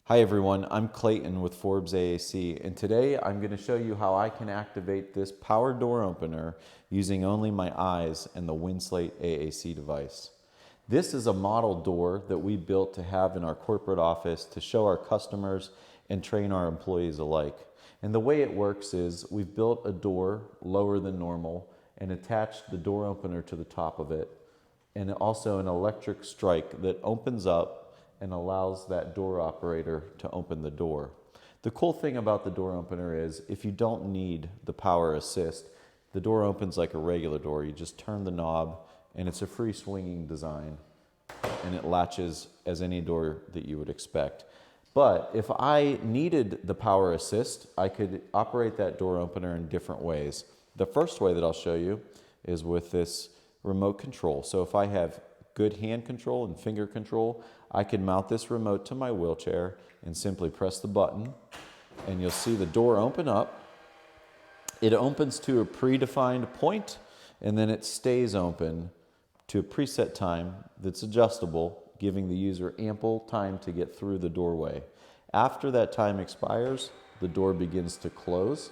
Hi everyone, I'm Clayton with Forbes AAC, and today I'm going to show you how I can activate this power door opener using only my eyes and the Winslate AAC device. This is a model door that we built to have in our corporate office to show our customers and train our employees alike. And the way it works is we've built a door lower than normal and attached the door opener to the top of it, and also an electric strike that opens up and allows that door operator to open the door. The cool thing about the door opener is if you don't need the power assist, the door opens like a regular door. You just turn the knob and it's a free swinging design and it latches as any door that you would expect. But if I needed the power assist, I could operate that door opener in different ways. The first way that I'll show you is with this remote control. So if I have good hand control and finger control, I can mount this remote to my wheelchair and simply press the button and you'll see the door open up. It opens to a predefined point and then it stays open to a preset time that's adjustable, giving the user ample time to get through the doorway. After that time expires, the door begins to close,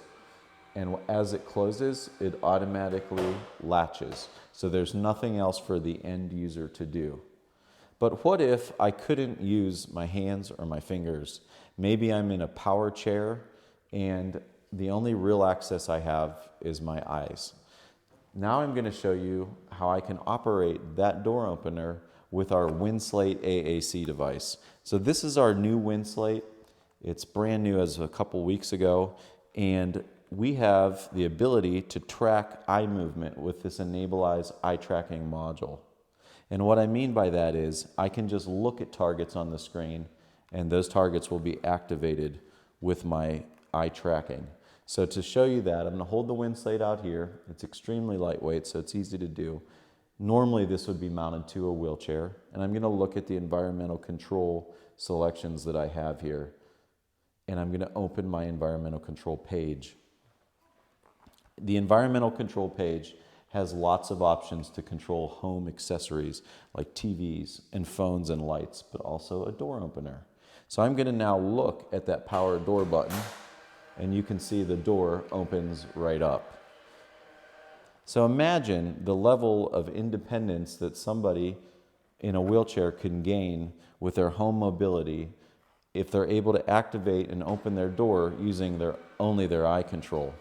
and as it closes, it automatically latches. So there's nothing else for the end user to do. But what if I couldn't use my hands or my fingers? Maybe I'm in a power chair and the only real access I have is my eyes. Now I'm going to show you how I can operate that door opener with our Winslate AAC device. So this is our new Winslate. It's brand new as a couple weeks ago, and we have the ability to track eye movement with this Enable Eyes eye tracking module. And what I mean by that is I can just look at targets on the screen and those targets will be activated with my eye tracking. So to show you that, I'm going to hold the Winslate out here. It's extremely lightweight, so it's easy to do. Normally this would be mounted to a wheelchair, and I'm going to look at the environmental control selections that I have here, and I'm going to open my environmental control page. The environmental control page has lots of options to control home accessories like TVs and phones and lights, but also a door opener. So I'm going to now look at that power door button, and you can see the door opens right up. So imagine the level of independence that somebody in a wheelchair can gain with their home mobility if they're able to activate and open their door using only their eye control.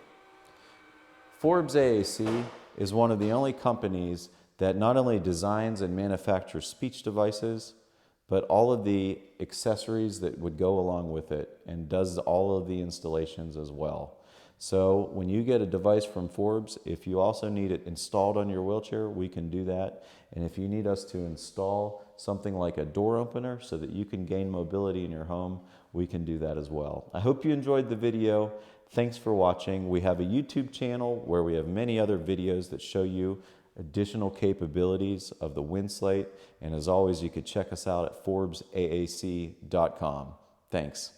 Forbes AAC is one of the only companies that not only designs and manufactures speech devices, but all of the accessories that would go along with it and does all of the installations as well. So when you get a device from Forbes, if you also need it installed on your wheelchair, we can do that. And if you need us to install something like a door opener so that you can gain mobility in your home, we can do that as well. I hope you enjoyed the video. Thanks for watching. We have a YouTube channel where we have many other videos that show you additional capabilities of the Winslate. And as always, you could check us out at ForbesAAC.com. Thanks.